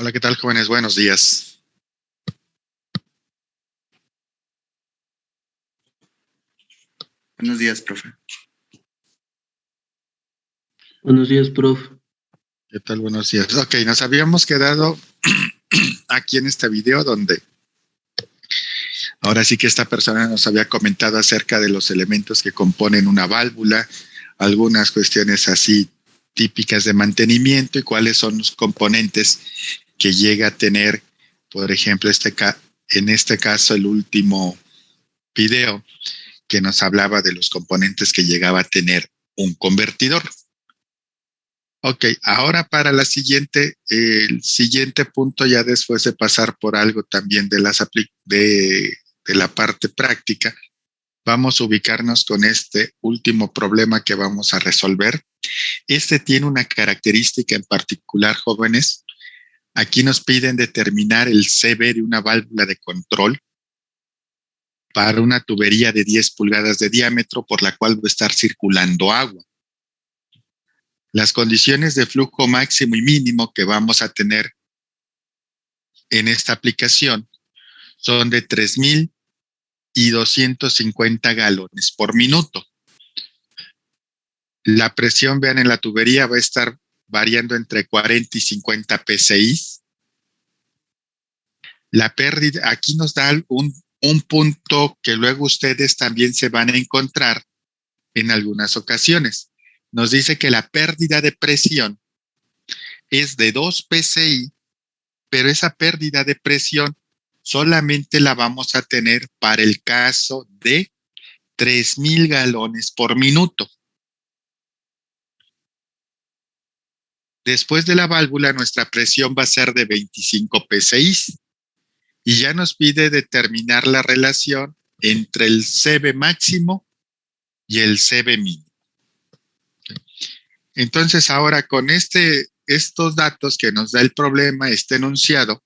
Hola, ¿qué tal, jóvenes? Buenos días. Buenos días, profe. Buenos días, prof. ¿Qué tal? Buenos días. Ok, nos habíamos quedado aquí en este video donde ahora sí que esta persona nos había comentado acerca de los elementos que componen una válvula, algunas cuestiones así típicas de mantenimiento y cuáles son los componentes que llega a tener, por ejemplo, en este caso el último video que nos hablaba de los componentes que llegaba a tener un convertidor. Ok, ahora para el siguiente punto, ya después de pasar por algo también de la parte práctica, vamos a ubicarnos con este último problema que vamos a resolver. Este tiene una característica en particular, jóvenes. Aquí nos piden determinar el CB de una válvula de control para una tubería de 10 pulgadas de diámetro por la cual va a estar circulando agua. Las condiciones de flujo máximo y mínimo que vamos a tener en esta aplicación son de 3,250 galones por minuto. La presión, vean, en la tubería va a estar variando entre 40 y 50 psi. La pérdida, aquí nos da un punto que luego ustedes también se van a encontrar en algunas ocasiones. Nos dice que la pérdida de presión es de 2 psi, pero esa pérdida de presión solamente la vamos a tener para el caso de 3,000 galones por minuto. Después de la válvula, nuestra presión va a ser de 25 psi y ya nos pide determinar la relación entre el CB máximo y el CB mínimo. Entonces, ahora con estos datos que nos da el problema, este enunciado,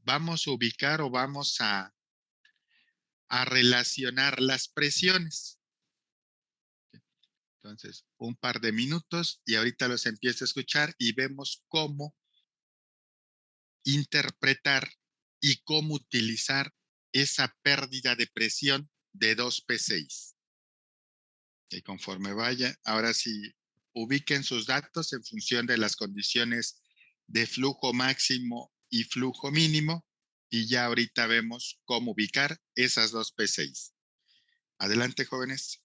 vamos a ubicar o vamos a relacionar las presiones. Entonces, un par de minutos y ahorita los empiezo a escuchar y vemos cómo interpretar y cómo utilizar esa pérdida de presión de 2 psi. Y conforme vaya, ahora sí, ubiquen sus datos en función de las condiciones de flujo máximo y flujo mínimo y ya ahorita vemos cómo ubicar esas 2 psi. Adelante, jóvenes.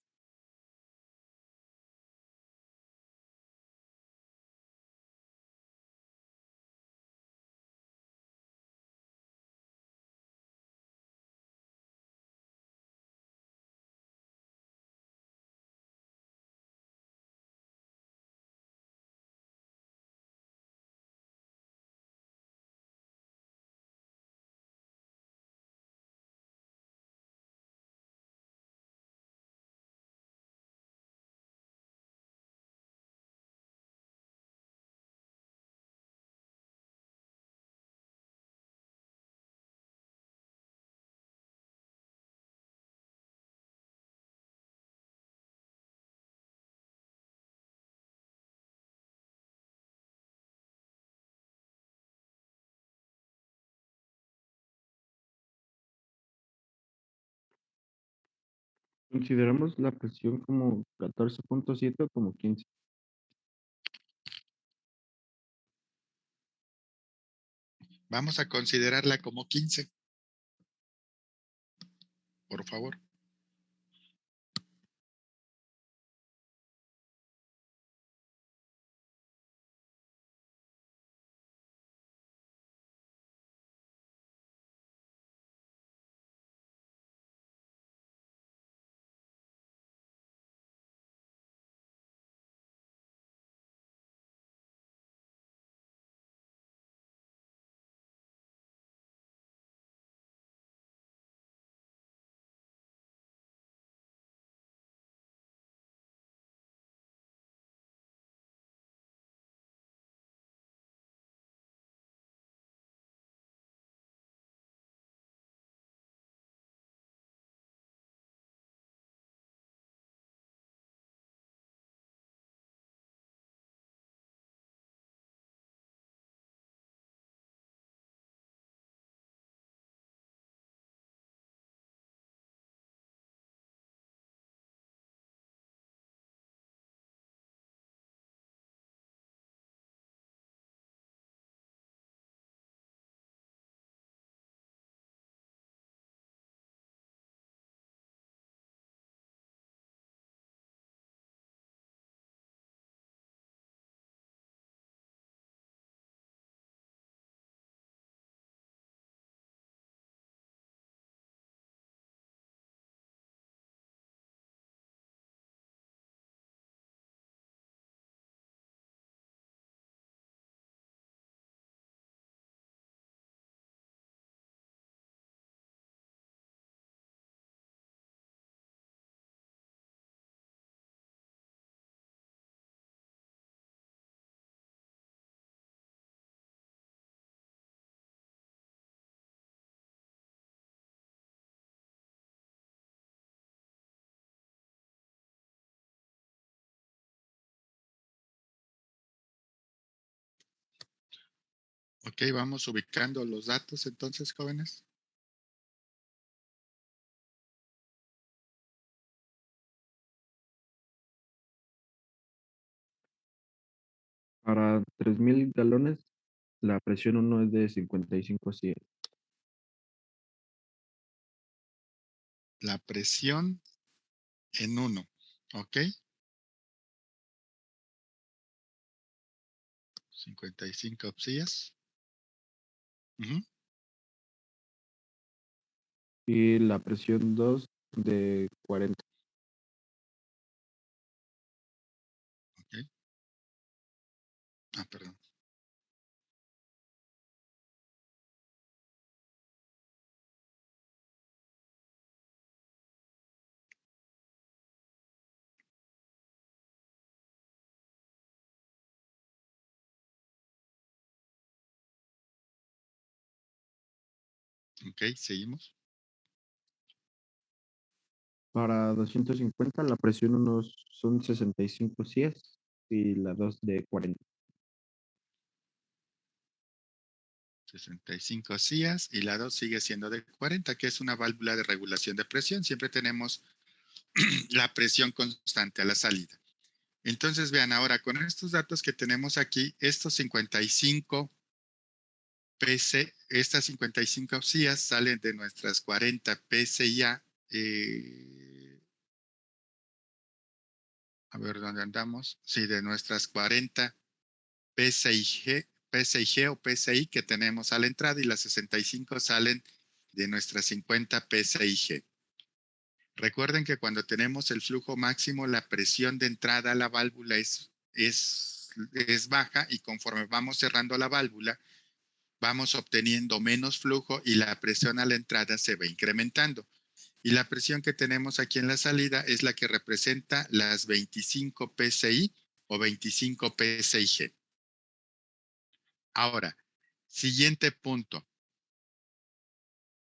¿Consideramos la presión como 14.7 o como 15? Vamos a considerarla como 15, por favor. Ok, vamos ubicando los datos entonces, jóvenes. Para 3,000 galones, la presión 1 es de 55 CIE. La presión en 1, ¿ok? 55 psias. Ujú, Y la presión 2 de 40. ok. Perdón. Ok, seguimos. Para 250, la presión 1 son 65 CIEs y la 2 de 40. 65 CIAs y la 2 sigue siendo de 40, que es una válvula de regulación de presión. Siempre tenemos la presión constante a la salida. Entonces, vean ahora, con estos datos que tenemos aquí, estos 55 PC, estas 55 CIAs salen de nuestras 40 PCIA. A ver dónde andamos. Sí, de nuestras 40 PCIG o PCI que tenemos a la entrada y las 65 salen de nuestras 50 PCIG. Recuerden que cuando tenemos el flujo máximo, la presión de entrada a la válvula es baja y conforme vamos cerrando la válvula, vamos obteniendo menos flujo y la presión a la entrada se va incrementando. Y la presión que tenemos aquí en la salida es la que representa las 25 PSI o 25 PSIG. Ahora, siguiente punto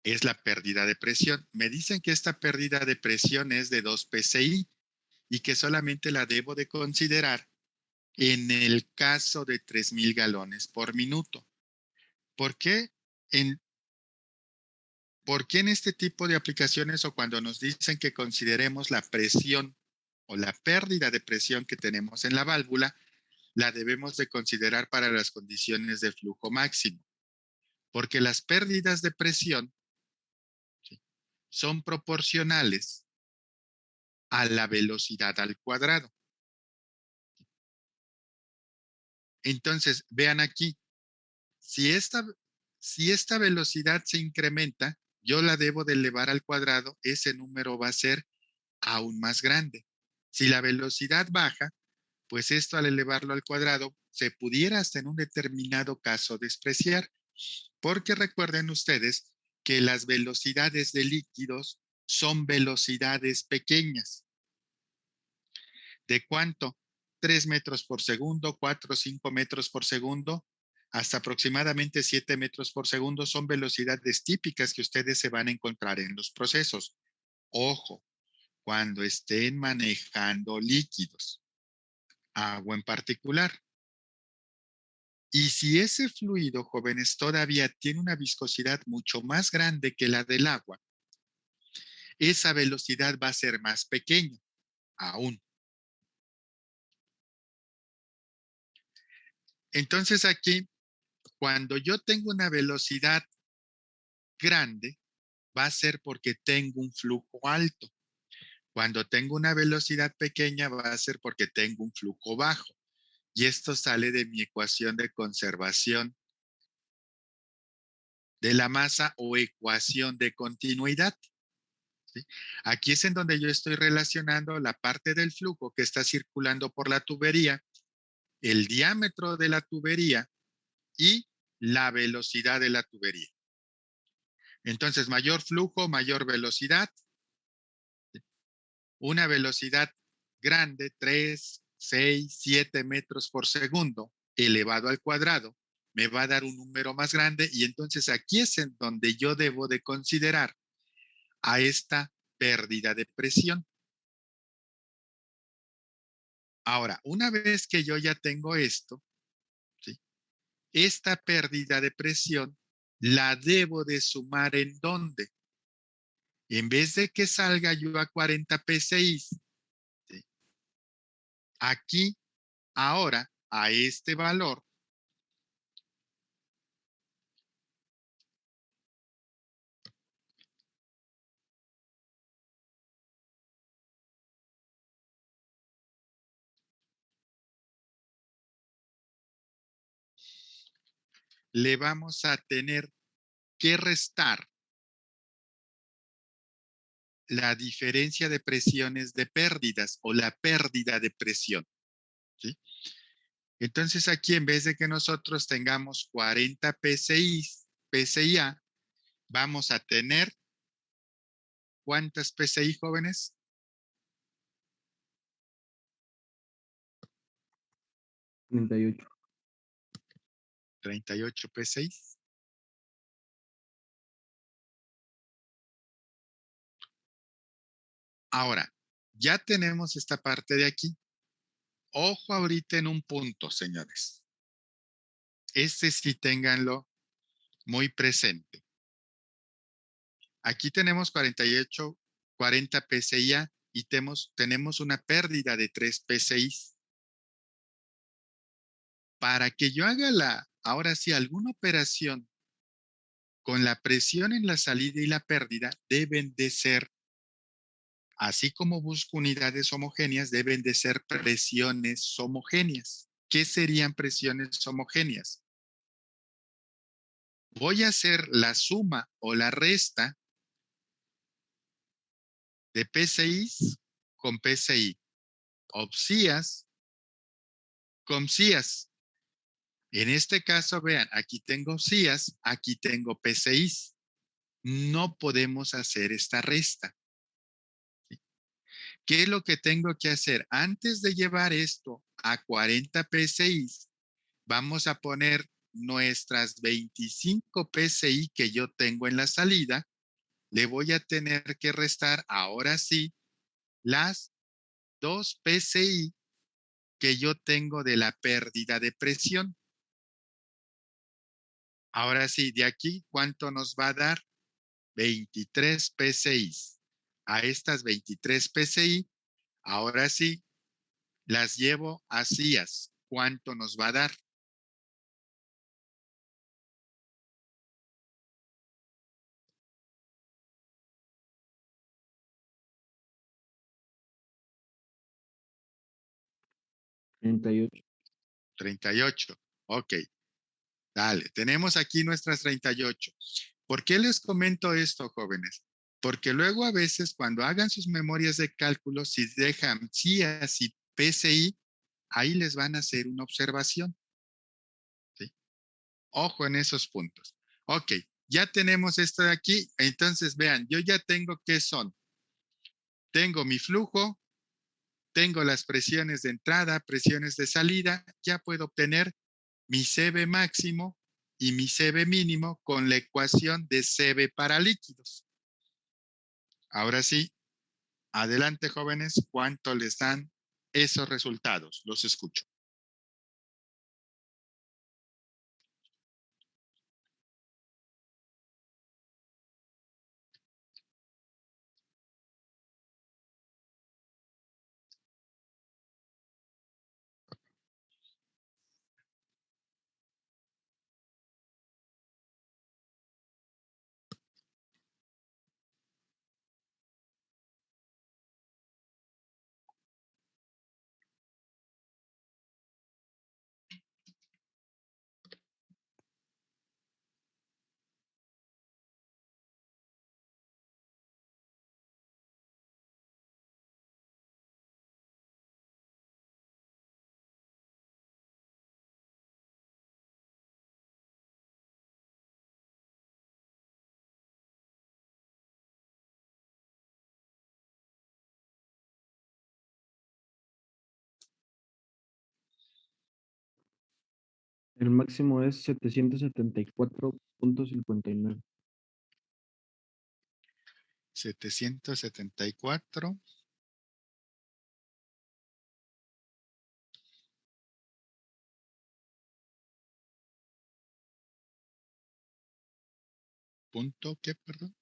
es la pérdida de presión. Me dicen que esta pérdida de presión es de 2 PSI y que solamente la debo de considerar en el caso de 3,000 galones por minuto. ¿Por qué? ¿Por qué en este tipo de aplicaciones o cuando nos dicen que consideremos la presión o la pérdida de presión que tenemos en la válvula, la debemos de considerar para las condiciones de flujo máximo? Porque las pérdidas de presión, ¿sí?, son proporcionales a la velocidad al cuadrado. Entonces, vean aquí, si esta velocidad se incrementa, yo la debo de elevar al cuadrado, ese número va a ser aún más grande. Si la velocidad baja, pues esto al elevarlo al cuadrado se pudiera hasta en un determinado caso despreciar, porque recuerden ustedes que las velocidades de líquidos son velocidades pequeñas. ¿De cuánto? 3 metros por segundo, 4 o 5 metros por segundo, hasta aproximadamente 7 metros por segundo son velocidades típicas que ustedes se van a encontrar en los procesos. Ojo, cuando estén manejando líquidos, agua en particular. Y si ese fluido, jóvenes, todavía tiene una viscosidad mucho más grande que la del agua, esa velocidad va a ser más pequeña aún. Entonces aquí, cuando yo tengo una velocidad grande, va a ser porque tengo un flujo alto. Cuando tengo una velocidad pequeña, va a ser porque tengo un flujo bajo. Y esto sale de mi ecuación de conservación de la masa o ecuación de continuidad, ¿sí? Aquí es en donde yo estoy relacionando la parte del flujo que está circulando por la tubería, el diámetro de la tubería y la velocidad de la tubería. Entonces, mayor flujo, mayor velocidad. Una velocidad grande, 3, 6, 7 metros por segundo, elevado al cuadrado, me va a dar un número más grande y entonces aquí es en donde yo debo de considerar a esta pérdida de presión. Ahora, una vez que yo ya tengo esto, ¿sí?, esta pérdida de presión la debo de sumar ¿en dónde? En vez de que salga yo a 40 PSI, ¿sí? Aquí, ahora, a este valor, le vamos a tener que restar la diferencia de presiones de pérdidas o la pérdida de presión, ¿sí? Entonces aquí en vez de que nosotros tengamos 40 PSIA, vamos a tener ¿cuántas PSI, jóvenes? 38. 38 PSI. Ahora, ya tenemos esta parte de aquí. Ojo ahorita en un punto, señores. Este sí ténganlo muy presente. Aquí tenemos 48, 40 PSIA y tenemos una pérdida de 3 PSI. Para que yo haga ahora sí, alguna operación con la presión en la salida y la pérdida, deben de ser, así como busco unidades homogéneas, deben de ser presiones homogéneas. ¿Qué serían presiones homogéneas? Voy a hacer la suma o la resta de PSI con PSI, o PSIAs con PSIAs. En este caso, vean, aquí tengo PSIAs, aquí tengo PSIs. No podemos hacer esta resta. ¿Qué es lo que tengo que hacer? Antes de llevar esto a 40 PSI, vamos a poner nuestras 25 PSI que yo tengo en la salida. Le voy a tener que restar ahora sí las 2 PSI que yo tengo de la pérdida de presión. Ahora sí, de aquí, ¿cuánto nos va a dar? 23 PSI. A estas 23 PSI, ahora sí, las llevo a CIAS. ¿Cuánto nos va a dar? $38. 38. Ok, dale. Tenemos aquí nuestras 38. ¿Por qué les comento esto, jóvenes? Porque luego a veces cuando hagan sus memorias de cálculo, si dejan CIAS y PSI, ahí les van a hacer una observación. ¿Sí? Ojo en esos puntos. Ok, ya tenemos esto de aquí. Entonces, vean, yo ya tengo qué son. Tengo mi flujo, tengo las presiones de entrada, presiones de salida. Ya puedo obtener mi CB máximo y mi CB mínimo con la ecuación de CB para líquidos. Ahora sí, adelante, jóvenes, ¿cuánto les dan esos resultados? Los escucho. El máximo es 774.59. 774. punto, ¿qué? Perdón.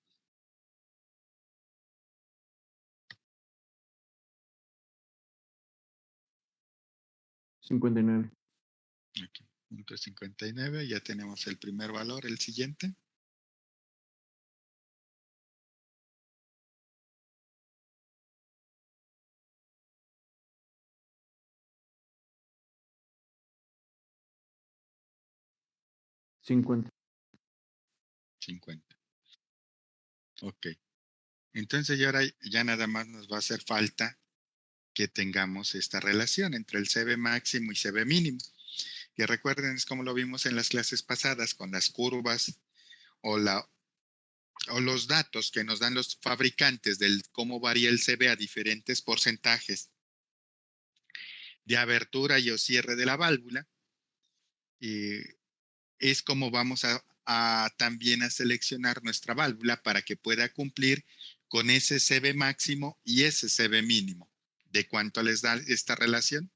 59. Aquí, punto 59, ya tenemos el primer valor, el siguiente. $50. 50. Ok. Entonces, ya ahora ya nada más nos va a hacer falta que tengamos esta relación entre el CB máximo y CB mínimo. Que recuerden, es como lo vimos en las clases pasadas con las curvas o, o los datos que nos dan los fabricantes del cómo varía el CB a diferentes porcentajes de abertura y o cierre de la válvula. Y es como vamos a también a seleccionar nuestra válvula para que pueda cumplir con ese CB máximo y ese CB mínimo. ¿De cuánto les da esta relación?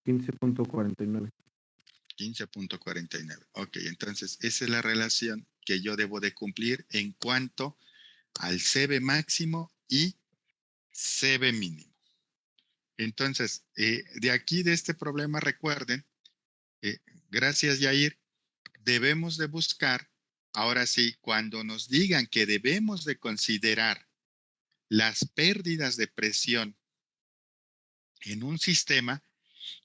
15.49. 15.49. Ok, entonces esa es la relación que yo debo de cumplir en cuanto al CB máximo y CB mínimo. Entonces, de aquí, de este problema, recuerden, eh, gracias Yair, debemos de buscar, ahora sí, cuando nos digan que debemos de considerar las pérdidas de presión en un sistema,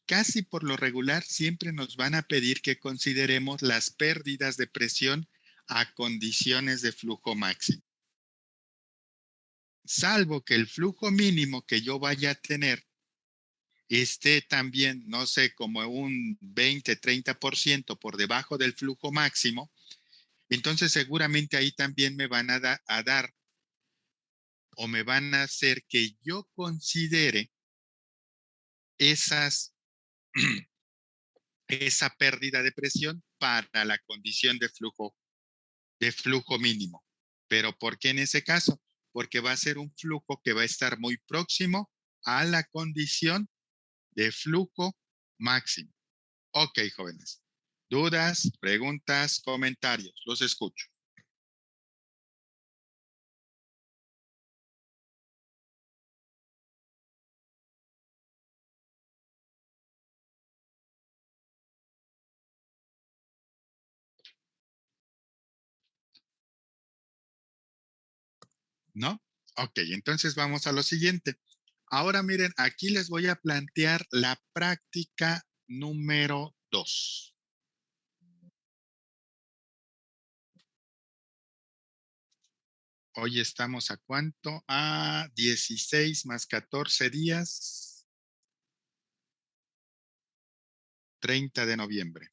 casi por lo regular siempre nos van a pedir que consideremos las pérdidas de presión a condiciones de flujo máximo. Salvo que el flujo mínimo que yo vaya a tener esté también, no sé, como un 20-30% por debajo del flujo máximo, entonces seguramente ahí también me van a dar o me van a hacer que yo considere esas, esa pérdida de presión para la condición de flujo mínimo. ¿Pero por qué en ese caso? Porque va a ser un flujo que va a estar muy próximo a la condición de flujo máximo. Ok, jóvenes. ¿Dudas, preguntas, comentarios? Los escucho. ¿No? Ok, entonces vamos a lo siguiente. Ahora miren, aquí les voy a plantear la práctica número 2. Hoy estamos a cuánto? A 16 más 14 días, 30 de noviembre.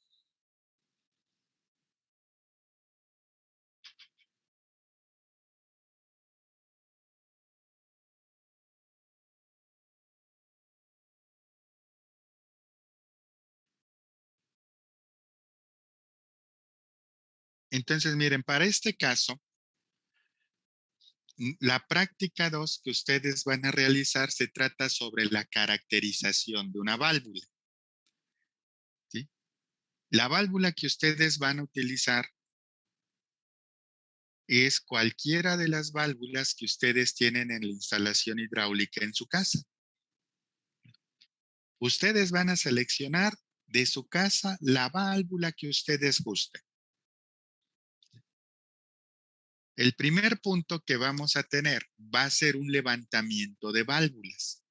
Entonces, miren, para este caso, la práctica 2 que ustedes van a realizar se trata sobre la caracterización de una válvula. ¿Sí? La válvula que ustedes van a utilizar es cualquiera de las válvulas que ustedes tienen en la instalación hidráulica en su casa. Ustedes van a seleccionar de su casa la válvula que ustedes gusten. El primer punto que vamos a tener va a ser un levantamiento de válvulas.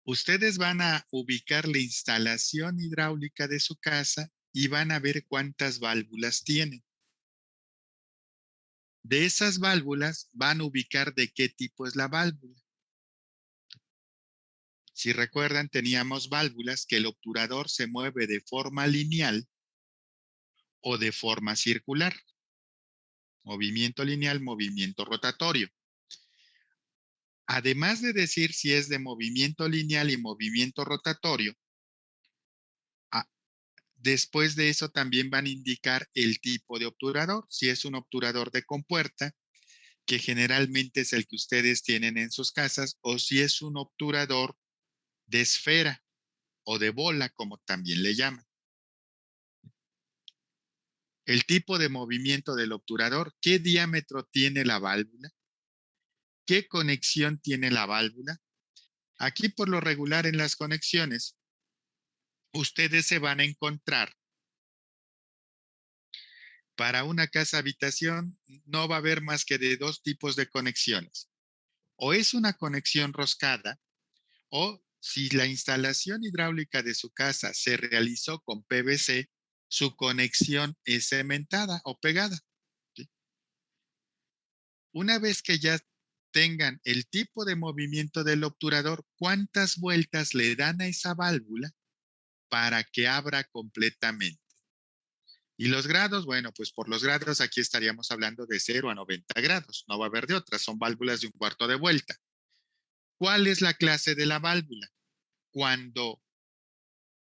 Ustedes van a ubicar la instalación hidráulica de su casa y van a ver cuántas válvulas tienen. De esas válvulas van a ubicar de qué tipo es la válvula. Si recuerdan, teníamos válvulas que el obturador se mueve de forma lineal o de forma circular. Movimiento lineal, movimiento rotatorio. Además de decir si es de movimiento lineal y movimiento rotatorio, después de eso también van a indicar el tipo de obturador. Si es un obturador de compuerta, que generalmente es el que ustedes tienen en sus casas, o si es un obturador de esfera o de bola, como también le llaman. El tipo de movimiento del obturador, qué diámetro tiene la válvula, qué conexión tiene la válvula. Aquí por lo regular en las conexiones, ustedes se van a encontrar para una casa habitación, no va a haber más que de dos tipos de conexiones. O es una conexión roscada, o si la instalación hidráulica de su casa se realizó con PVC, su conexión es cementada o pegada. ¿Sí? Una vez que ya tengan el tipo de movimiento del obturador, ¿cuántas vueltas le dan a esa válvula para que abra completamente? Y los grados, bueno, pues por los grados aquí estaríamos hablando de 0 a 90 grados. No va a haber de otras, son válvulas de un cuarto de vuelta. ¿Cuál es la clase de la válvula? Cuando,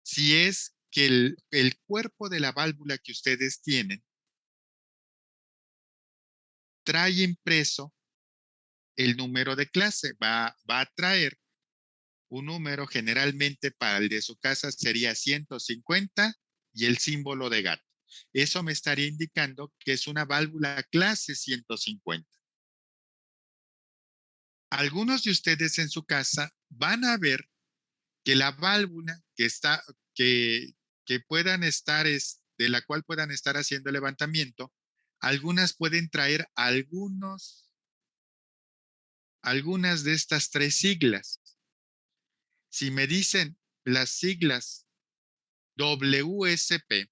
si es que el cuerpo de la válvula que ustedes tienen trae impreso el número de clase, va a traer un número generalmente para el de su casa sería 150 y el símbolo de gato. Eso me estaría indicando que es una válvula clase 150. Algunos de ustedes en su casa van a ver que la válvula que, que puedan estar, de la cual puedan estar haciendo levantamiento, algunas pueden traer algunas de estas tres siglas. Si me dicen las siglas WSP,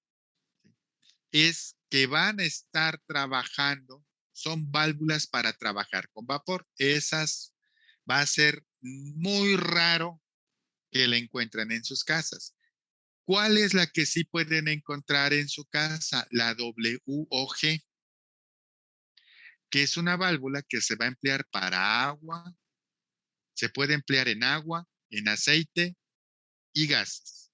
es que van a estar trabajando, son válvulas para trabajar con vapor. Esas va a ser muy raro que la encuentren en sus casas. ¿Cuál es la que sí pueden encontrar en su casa? La WOG, que es una válvula que se va a emplear para agua, se puede emplear en agua, en aceite y gases.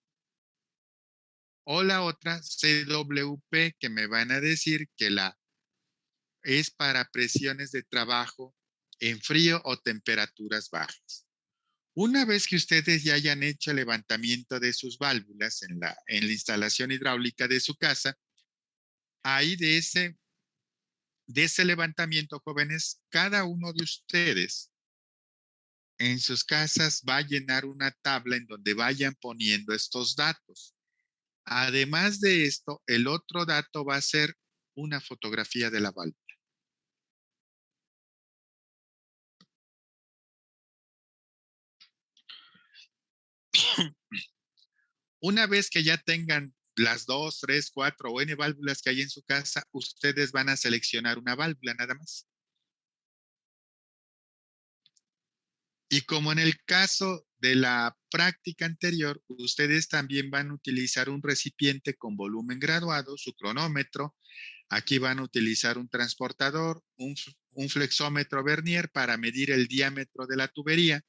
O la otra, CWP, que me van a decir que es para presiones de trabajo en frío o temperaturas bajas. Una vez que ustedes ya hayan hecho el levantamiento de sus válvulas en la instalación hidráulica de su casa, ahí de ese levantamiento, jóvenes, cada uno de ustedes en sus casas va a llenar una tabla en donde vayan poniendo estos datos. Además de esto, el otro dato va a ser una fotografía de la válvula. Una vez que ya tengan las 2, 3, 4 o N válvulas que hay en su casa, ustedes van a seleccionar una válvula nada más. Y como en el caso de la práctica anterior, ustedes también van a utilizar un recipiente con volumen graduado, su cronómetro. Aquí van a utilizar un transportador, un flexómetro Vernier para medir el diámetro de la tubería.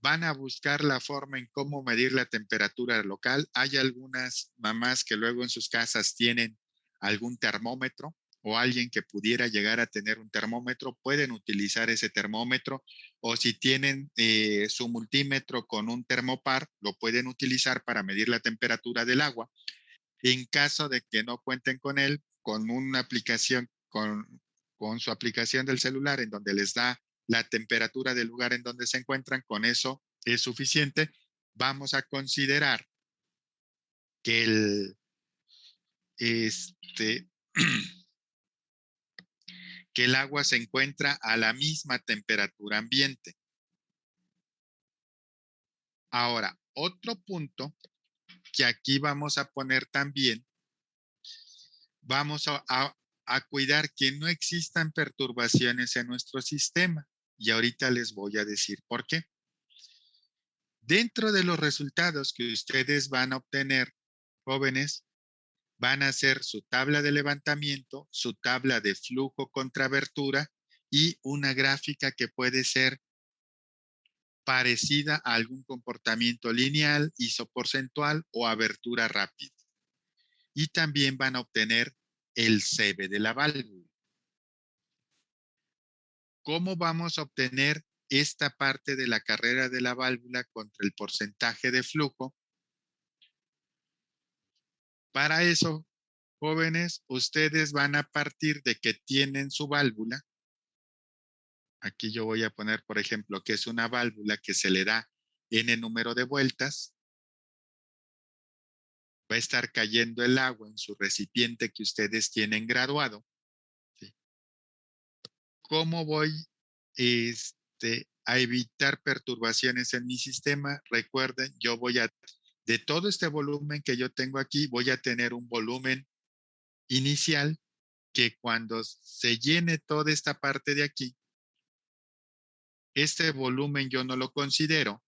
Van a buscar la forma en cómo medir la temperatura local. Hay algunas mamás que luego en sus casas tienen algún termómetro o alguien que pudiera llegar a tener un termómetro, pueden utilizar ese termómetro, o si tienen su multímetro con un termopar, lo pueden utilizar para medir la temperatura del agua. En caso de que no cuenten con él, con una aplicación, con su aplicación del celular en donde les da la temperatura del lugar en donde se encuentran, con eso es suficiente. Vamos a considerar que que el agua se encuentra a la misma temperatura ambiente. Ahora, otro punto que aquí vamos a poner también, vamos a cuidar que no existan perturbaciones en nuestro sistema. Y ahorita les voy a decir por qué. Dentro de los resultados que ustedes van a obtener, jóvenes, van a hacer su tabla de levantamiento, su tabla de flujo contra abertura y una gráfica que puede ser parecida a algún comportamiento lineal, isoporcentual o abertura rápida. Y también van a obtener el CB de la válvula. ¿Cómo vamos a obtener esta parte de la carrera de la válvula contra el porcentaje de flujo. Para eso, jóvenes, ustedes van a partir de que tienen su válvula. Aquí yo voy a poner, por ejemplo, que es una válvula que se le da n número de vueltas. Va a estar cayendo el agua en su recipiente que ustedes tienen graduado. ¿Sí? ¿Cómo voy a evitar perturbaciones en mi sistema? Recuerden, yo voy a, de todo este volumen que yo tengo aquí, voy a tener un volumen inicial que cuando se llene toda esta parte de aquí, este volumen yo no lo considero,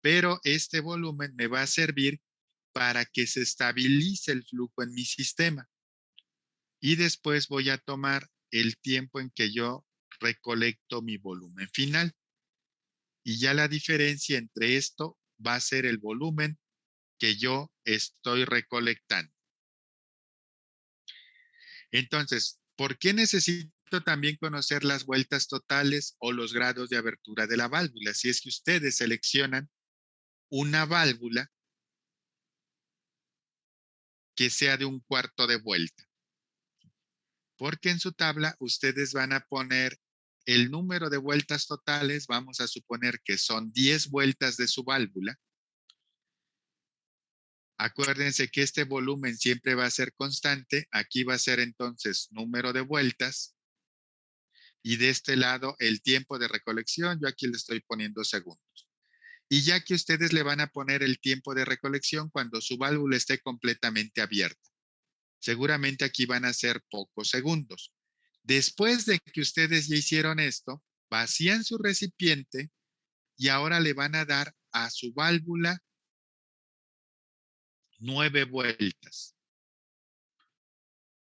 pero este volumen me va a servir para que se estabilice el flujo en mi sistema. Y después voy a tomar el tiempo en que yo recolecto mi volumen final. Y ya la diferencia entre esto va a ser el volumen que yo estoy recolectando. Entonces, ¿por qué necesito también conocer las vueltas totales o los grados de abertura de la válvula? Si es que ustedes seleccionan una válvula que sea de 1/4 de vuelta. Porque en su tabla ustedes van a poner el número de vueltas totales, vamos a suponer que son 10 vueltas de su válvula. Acuérdense que este volumen siempre va a ser constante. Aquí va a ser entonces número de vueltas. Y de este lado el tiempo de recolección, yo aquí le estoy poniendo segundos. Y ya que ustedes le van a poner el tiempo de recolección cuando su válvula esté completamente abierta. Seguramente aquí van a ser pocos segundos. Después de que ustedes ya hicieron esto, vacían su recipiente y ahora le van a dar a su válvula 9 vueltas.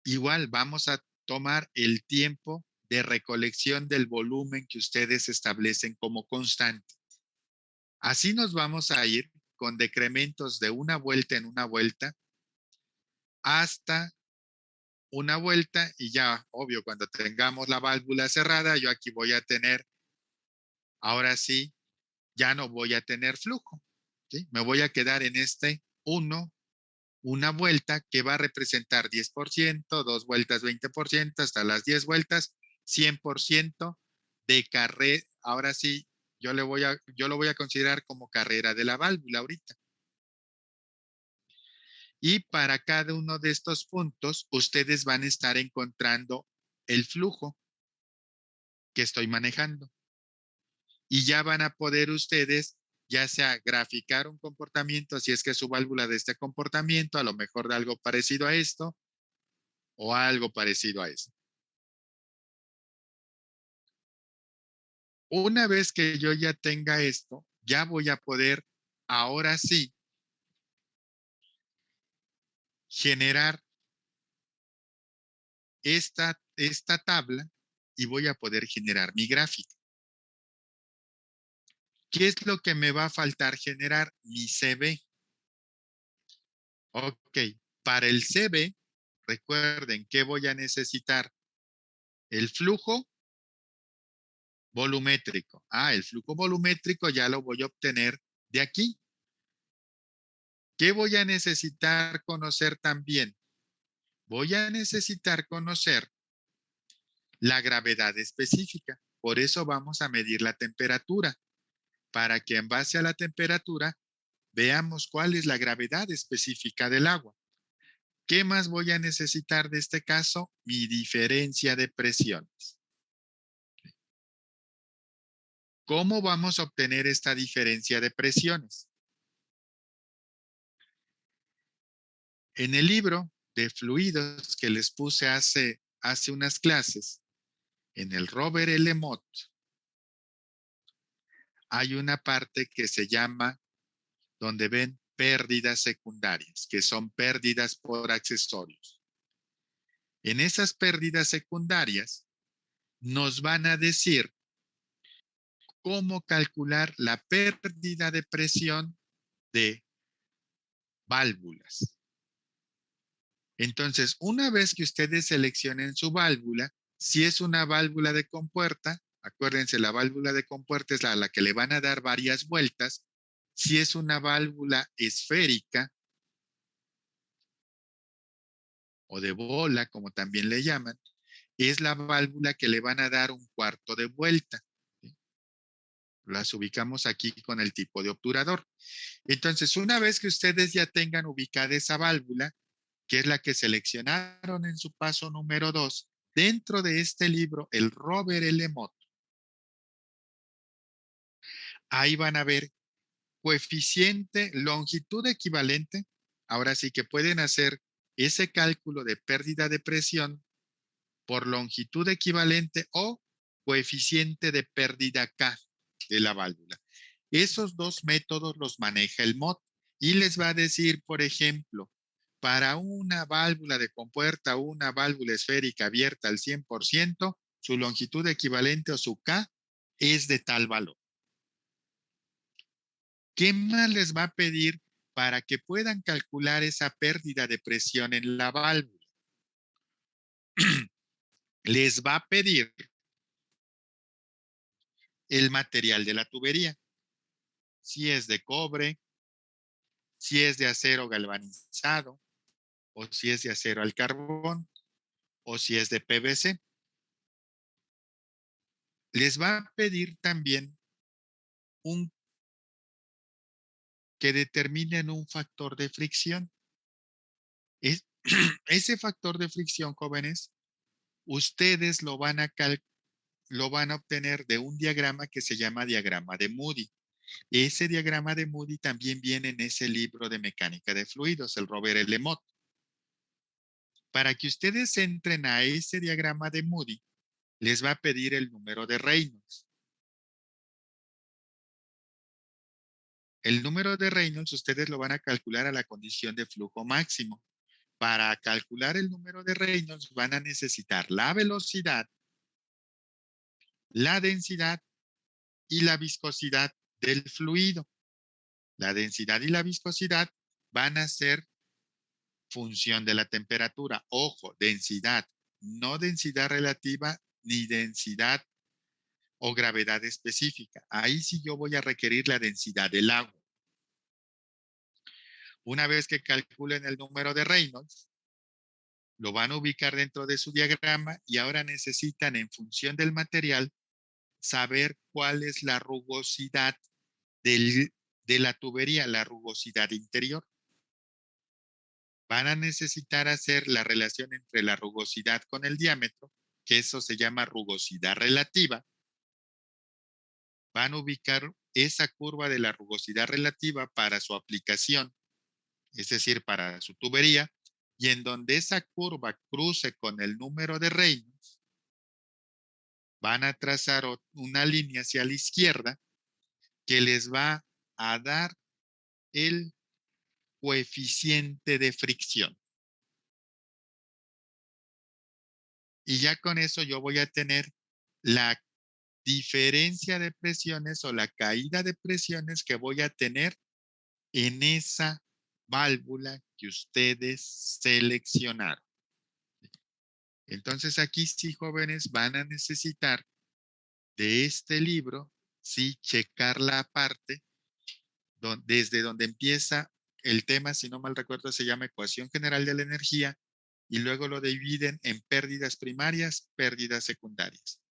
Igual vamos a tomar el tiempo de recolección del volumen que ustedes establecen como constante. Así nos vamos a ir con decrementos de una vuelta en una vuelta hasta una vuelta y ya, obvio, cuando tengamos la válvula cerrada, yo aquí voy a tener, ahora sí, ya no voy a tener flujo. ¿Sí? Me voy a quedar en este 1, una vuelta que va a representar 10%, 2 vueltas 20%, hasta las 10 vueltas, 100% de carrera. Ahora sí, yo lo voy a considerar como carrera de la válvula ahorita. Y para cada uno de estos puntos, ustedes van a estar encontrando el flujo que estoy manejando. Y ya van a poder ustedes, ya sea graficar un comportamiento, si es que su válvula de este comportamiento, a lo mejor de algo parecido a esto, o algo parecido a esto. Una vez que yo ya tenga esto, ya voy a poder, ahora sí, generar esta tabla y voy a poder generar mi gráfica. ¿Qué es lo que me va a faltar generar? Mi CB. Ok, para el CB, recuerden que voy a necesitar el flujo volumétrico. El flujo volumétrico ya lo voy a obtener de aquí. ¿Qué voy a necesitar conocer también? Voy a necesitar conocer la gravedad específica. Por eso vamos a medir la temperatura, para que en base a la temperatura veamos cuál es la gravedad específica del agua. ¿Qué más voy a necesitar de este caso? Mi diferencia de presiones. ¿Cómo vamos a obtener esta diferencia de presiones? En el libro de fluidos que les puse hace unas clases, en el Robert L. Mott, hay una parte que se llama, donde ven pérdidas secundarias, que son pérdidas por accesorios. En esas pérdidas secundarias nos van a decir cómo calcular la pérdida de presión de válvulas. Entonces, una vez que ustedes seleccionen su válvula, si es una válvula de compuerta, Acuérdense, la válvula de compuerta es a la que le van a dar varias vueltas. Si es una válvula esférica o de bola, como también le llaman, es la válvula que le van a dar un cuarto de vuelta. ¿Sí? Las ubicamos aquí con el tipo de obturador. Entonces, una vez que ustedes ya tengan ubicada esa válvula, que es la que seleccionaron en su paso número 2, dentro de este libro, el Robert L. Mott, ahí van a ver coeficiente, longitud equivalente. Ahora sí que pueden hacer ese cálculo de pérdida de presión por longitud equivalente o coeficiente de pérdida K de la válvula. Esos dos métodos los maneja el MOD y les va a decir, por ejemplo, para una válvula de compuerta o una válvula esférica abierta al 100%, su longitud equivalente o su K es de tal valor. ¿Qué más les va a pedir para que puedan calcular esa pérdida de presión en la válvula? Les va a pedir el material de la tubería, si es de cobre, si es de acero galvanizado, o si es de acero al carbón, o si es de PVC. Les va a pedir también que determinen un factor de fricción. Ese factor de fricción, jóvenes, ustedes lo van a obtener de un diagrama que se llama diagrama de Moody. Ese diagrama de Moody también viene en ese libro de mecánica de fluidos, el Robert L. Mott. Para que ustedes entren a ese diagrama de Moody, les va a pedir el número de Reynolds. El número de Reynolds ustedes lo van a calcular a la condición de flujo máximo. Para calcular el número de Reynolds van a necesitar la velocidad, la densidad y la viscosidad del fluido. La densidad y la viscosidad van a ser función de la temperatura. Ojo, densidad, no densidad relativa ni densidad o gravedad específica. Ahí sí yo voy a requerir la densidad del agua. Una vez que calculen el número de Reynolds, lo van a ubicar dentro de su diagrama y ahora necesitan, en función del material, saber cuál es la rugosidad de la tubería, la rugosidad interior. Van a necesitar hacer la relación entre la rugosidad con el diámetro, que eso se llama rugosidad relativa. Van a ubicar esa curva de la rugosidad relativa para su aplicación, es decir, para su tubería, y en donde esa curva cruce con el número de Reynolds, van a trazar una línea hacia la izquierda que les va a dar el coeficiente de fricción. Y ya con eso yo voy a tener la diferencia de presiones o la caída de presiones que voy a tener en esa válvula que ustedes seleccionaron. Entonces aquí sí, jóvenes, van a necesitar de este libro, sí, checar la parte desde donde empieza el tema, si no mal recuerdo, se llama ecuación general de la energía y luego lo dividen en pérdidas primarias, pérdidas secundarias.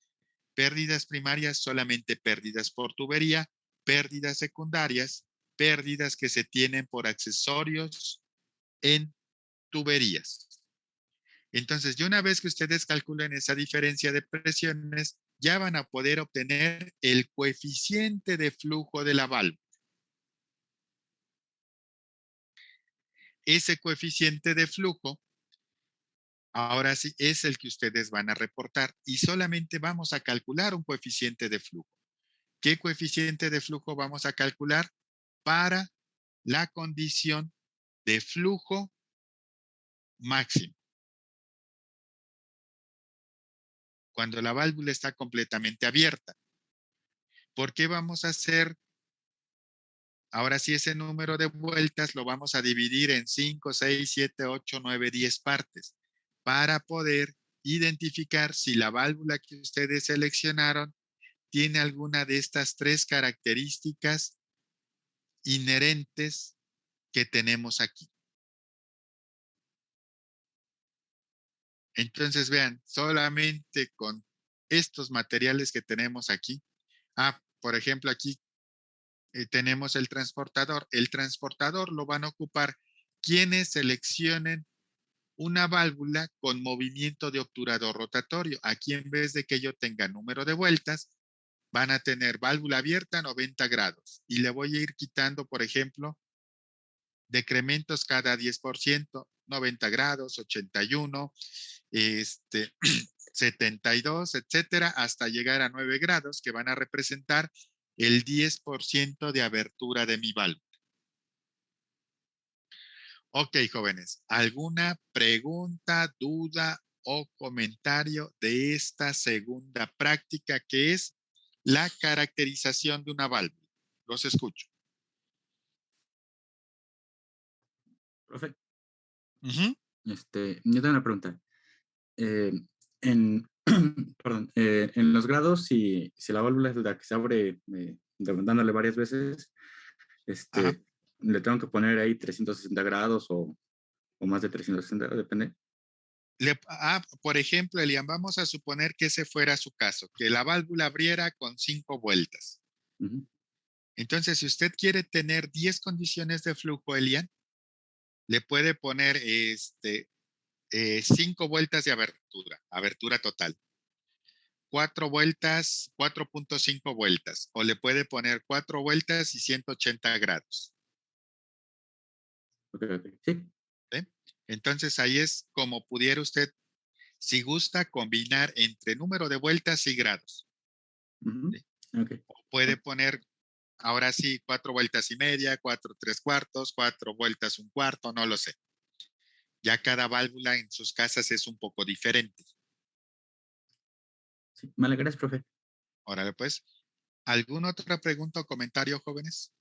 Pérdidas primarias, solamente pérdidas por tubería, pérdidas secundarias, pérdidas que se tienen por accesorios en tuberías. Entonces, ya una vez que ustedes calculen esa diferencia de presiones, ya van a poder obtener el coeficiente de flujo de la válvula. Ese coeficiente de flujo, ahora sí, es el que ustedes van a reportar y solamente vamos a calcular un coeficiente de flujo. ¿Qué coeficiente de flujo vamos a calcular? Para la condición de flujo máximo. Cuando la válvula está completamente abierta. ¿Por qué vamos a hacer? Ahora sí, ese número de vueltas lo vamos a dividir en 5, 6, 7, 8, 9, 10 partes para poder identificar si la válvula que ustedes seleccionaron tiene alguna de estas tres características inherentes que tenemos aquí. Entonces, vean, solamente con estos materiales que tenemos aquí. Por ejemplo, aquí tenemos el transportador. El transportador lo van a ocupar quienes seleccionen una válvula con movimiento de obturador rotatorio. Aquí, en vez de que yo tenga número de vueltas, van a tener válvula abierta 90 grados. Y le voy a ir quitando, por ejemplo, decrementos cada 10%, 90 grados, 81, 72, etcétera, hasta llegar a 9 grados, que van a representar el 10% de abertura de mi válvula. Ok, jóvenes, ¿alguna pregunta, duda o comentario de esta segunda práctica, que es la caracterización de una válvula? Los escucho. Profe, Ujú. yo tengo una pregunta. En, perdón, en los grados, si la válvula es la que se abre dándole varias veces, Ajá. le tengo que poner ahí 360 grados o más de 360, depende. Por ejemplo, Elian, vamos a suponer que ese fuera su caso, que la válvula abriera con 5 vueltas. Uh-huh. Entonces, si usted quiere tener 10 condiciones de flujo, Elian, le puede poner 5 vueltas de abertura total. 4 vueltas, 4.5 vueltas, o le puede poner 4 vueltas y 180 grados. Okay. Sí. ¿Sí? Entonces, ahí es como pudiera usted, si gusta, combinar entre número de vueltas y grados. Uh-huh. ¿Sí? Okay. O puede poner, ahora sí, 4 vueltas y media, 4 3/4, 4 vueltas 1/4, no lo sé. Ya cada válvula en sus casas es un poco diferente. Sí. Vale, gracias, profe. Órale, pues. ¿Alguna otra pregunta o comentario, jóvenes?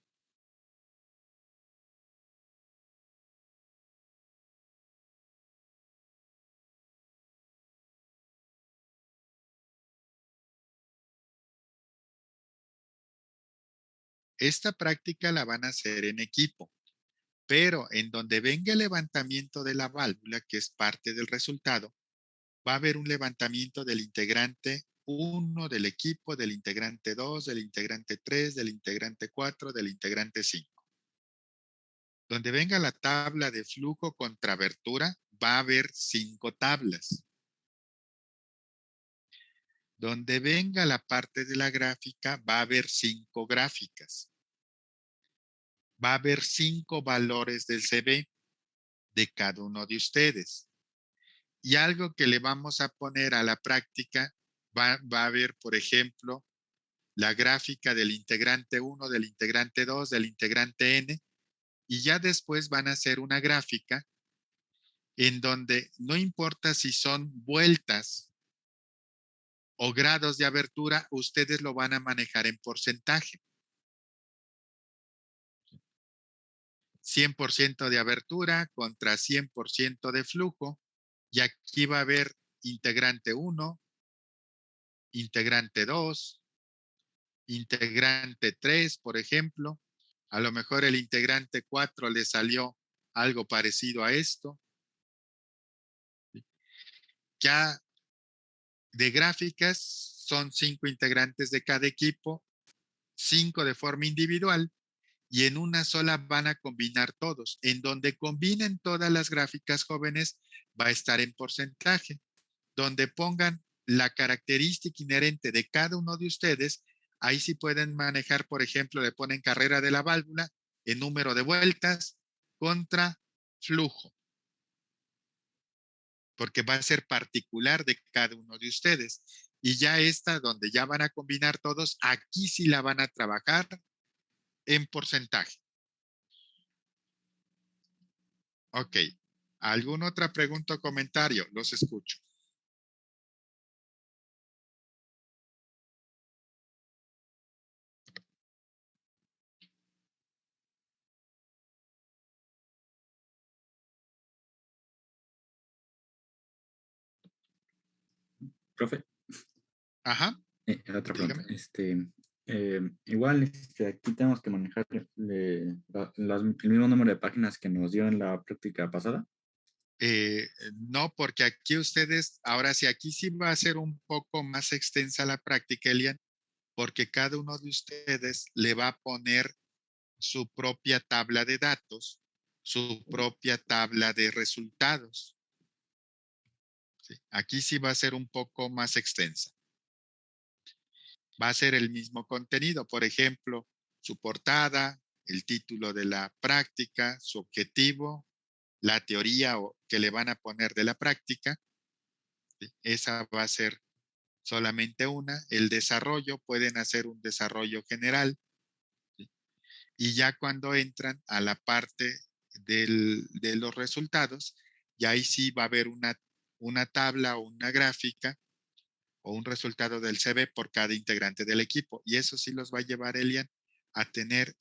Esta práctica la van a hacer en equipo, pero en donde venga el levantamiento de la válvula, que es parte del resultado, va a haber un levantamiento del integrante 1 del equipo, del integrante 2, del integrante 3, del integrante 4, del integrante 5. Donde venga la tabla de flujo contra abertura, va a haber 5 tablas. Donde venga la parte de la gráfica, va a haber 5 gráficas. Va a haber 5 valores del CB de cada uno de ustedes. Y algo que le vamos a poner a la práctica, va a haber, por ejemplo, la gráfica del integrante 1, del integrante 2, del integrante N, y ya después van a hacer una gráfica en donde no importa si son vueltas o grados de abertura, ustedes lo van a manejar en porcentaje. 100% de abertura contra 100% de flujo, y aquí va a haber integrante 1, integrante 2, integrante 3, por ejemplo. A lo mejor el integrante 4 le salió algo parecido a esto. Ya de gráficas son 5 integrantes de cada equipo, 5 de forma individual, y en una sola van a combinar todos. En donde combinen todas las gráficas, jóvenes, va a estar en porcentaje. Donde pongan la característica inherente de cada uno de ustedes, ahí sí pueden manejar, por ejemplo, le ponen carrera de la válvula en número de vueltas contra flujo, porque va a ser particular de cada uno de ustedes. Y ya esta, donde ya van a combinar todos, aquí sí la van a trabajar en porcentaje. Ok. ¿Alguna otra pregunta o comentario? Los escucho. Profe, Ajá. Otra pregunta. Dígame. Igual aquí tenemos que manejar el mismo número de páginas que nos dio en la práctica pasada. No, porque aquí ustedes, ahora sí, aquí sí va a ser un poco más extensa la práctica, Elian, porque cada uno de ustedes le va a poner su propia tabla de datos, su propia tabla de resultados. ¿Sí? Aquí sí va a ser un poco más extensa. Va a ser el mismo contenido, por ejemplo, su portada, el título de la práctica, su objetivo, la teoría que le van a poner de la práctica. ¿Sí? Esa va a ser solamente una. El desarrollo, pueden hacer un desarrollo general. ¿Sí? Y ya cuando entran a la parte de los resultados, y ahí sí va a haber una tabla o una gráfica o un resultado del CV por cada integrante del equipo. Y eso sí los va a llevar, Elian, a tener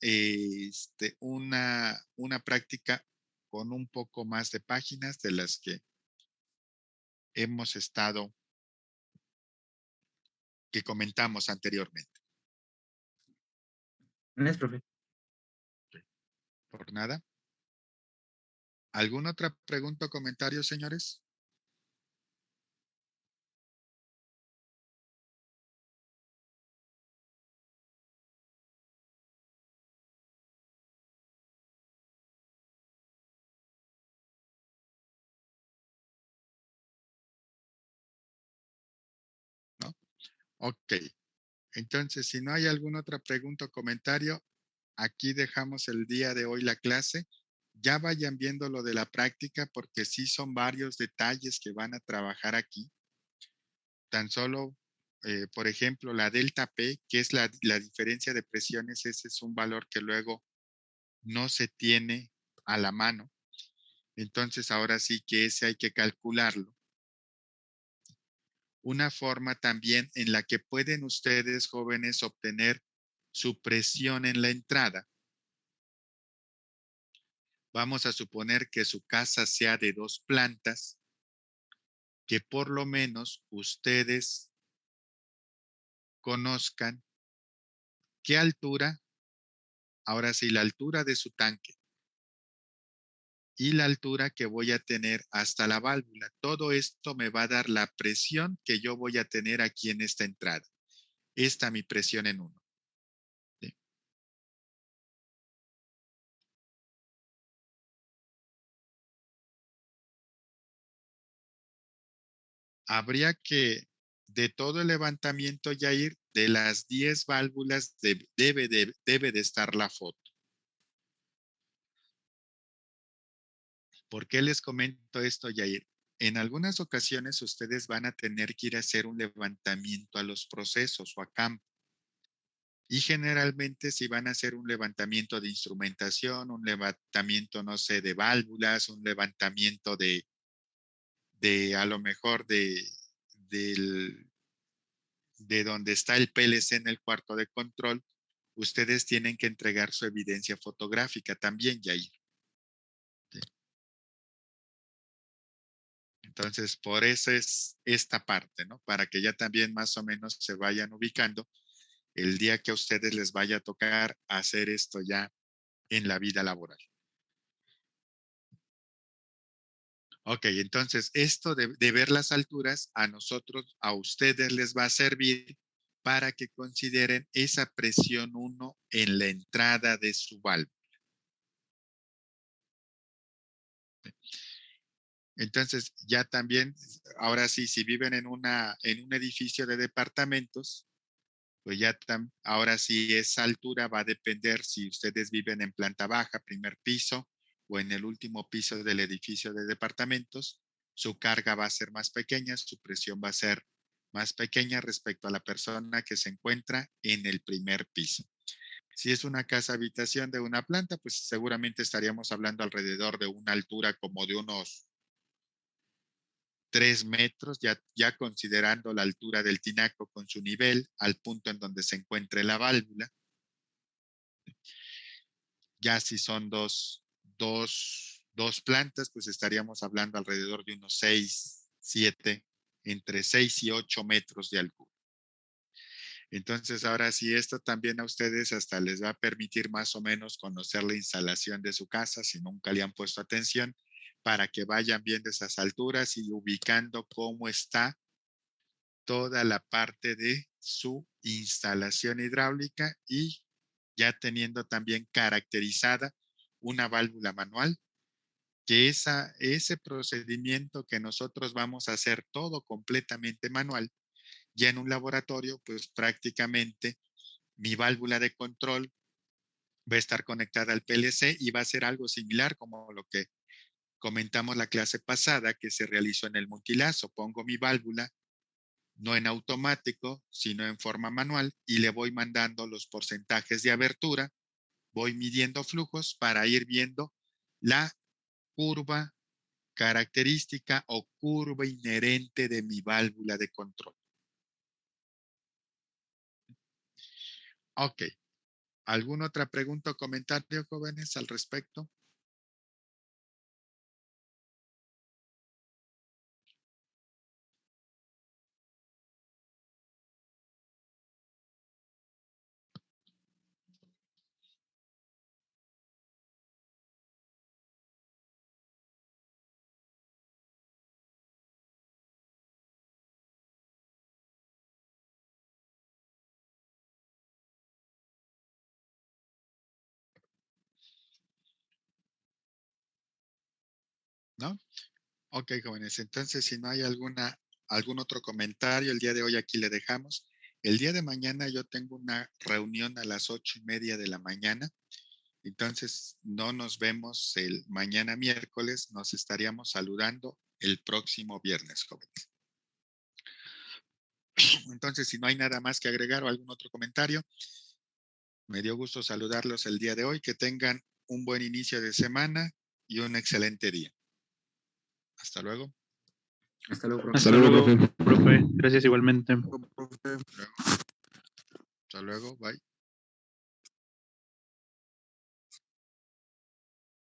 una práctica con un poco más de páginas de las que hemos estado, que comentamos anteriormente. Gracias, profe. Por nada. ¿Alguna otra pregunta o comentario, señores? ¿No? Ok. Entonces, si no hay alguna otra pregunta o comentario, aquí dejamos el día de hoy la clase. Ya vayan viendo lo de la práctica porque sí son varios detalles que van a trabajar aquí. Tan solo, por ejemplo, la delta P, que es la diferencia de presiones, ese es un valor que luego no se tiene a la mano. Entonces, ahora sí que ese hay que calcularlo. Una forma también en la que pueden ustedes, jóvenes, obtener su presión en la entrada. Vamos a suponer que su casa sea de 2 plantas, que por lo menos ustedes conozcan qué altura, ahora sí, la altura de su tanque y la altura que voy a tener hasta la válvula. Todo esto me va a dar la presión que yo voy a tener aquí en esta entrada. Esta mi presión en 1. ¿Sí? Habría que, de todo el levantamiento, Yair, de las 10 válvulas debe de estar la foto. ¿Por qué les comento esto, Yair? En algunas ocasiones ustedes van a tener que ir a hacer un levantamiento a los procesos o a campo. Y generalmente si van a hacer un levantamiento de instrumentación, un levantamiento, no sé, de válvulas, un levantamiento de a lo mejor de donde está el PLC en el cuarto de control, ustedes tienen que entregar su evidencia fotográfica también, Yair. ¿Sí? Entonces, por eso es esta parte, ¿no? Para que ya también más o menos se vayan ubicando el día que a ustedes les vaya a tocar hacer esto ya en la vida laboral. Ok, entonces esto de ver las alturas a nosotros, a ustedes les va a servir para que consideren esa presión 1 en la entrada de su válvula. Entonces, ya también, ahora sí, si viven en un edificio de departamentos, pues ya ahora sí esa altura va a depender si ustedes viven en planta baja, primer piso, o en el último piso del edificio de departamentos, su carga va a ser más pequeña, su presión va a ser más pequeña respecto a la persona que se encuentra en el primer piso. Si es una casa habitación de una planta, pues seguramente estaríamos hablando alrededor de una altura como de unos 3 metros, ya considerando la altura del tinaco con su nivel al punto en donde se encuentre la válvula. Ya si son dos plantas, pues estaríamos hablando alrededor de unos 6, 7, entre 6 y 8 metros de altura. Entonces, ahora sí, esto también a ustedes hasta les va a permitir más o menos conocer la instalación de su casa, si nunca le han puesto atención, para que vayan viendo esas alturas y ubicando cómo está toda la parte de su instalación hidráulica y ya teniendo también caracterizada una válvula manual, que ese procedimiento que nosotros vamos a hacer todo completamente manual, ya en un laboratorio, pues prácticamente mi válvula de control va a estar conectada al PLC y va a ser algo similar como lo que comentamos la clase pasada que se realizó en el multilazo. Pongo mi válvula no en automático, sino en forma manual y le voy mandando los porcentajes de abertura, voy midiendo flujos para ir viendo la curva característica o curva inherente de mi válvula de control. Ok. ¿Alguna otra pregunta o comentario, jóvenes, al respecto? ¿No? Ok, jóvenes. Entonces, si no hay algún otro comentario, el día de hoy aquí le dejamos. El día de mañana yo tengo una reunión a las 8:30 de la mañana. Entonces, no nos vemos el mañana miércoles, nos estaríamos saludando el próximo viernes, jóvenes. Entonces, si no hay nada más que agregar o algún otro comentario, me dio gusto saludarlos el día de hoy. Que tengan un buen inicio de semana y un excelente día. Hasta luego. Hasta luego, profe. Hasta luego, profe. profe. Gracias igualmente. Hasta luego. Bye.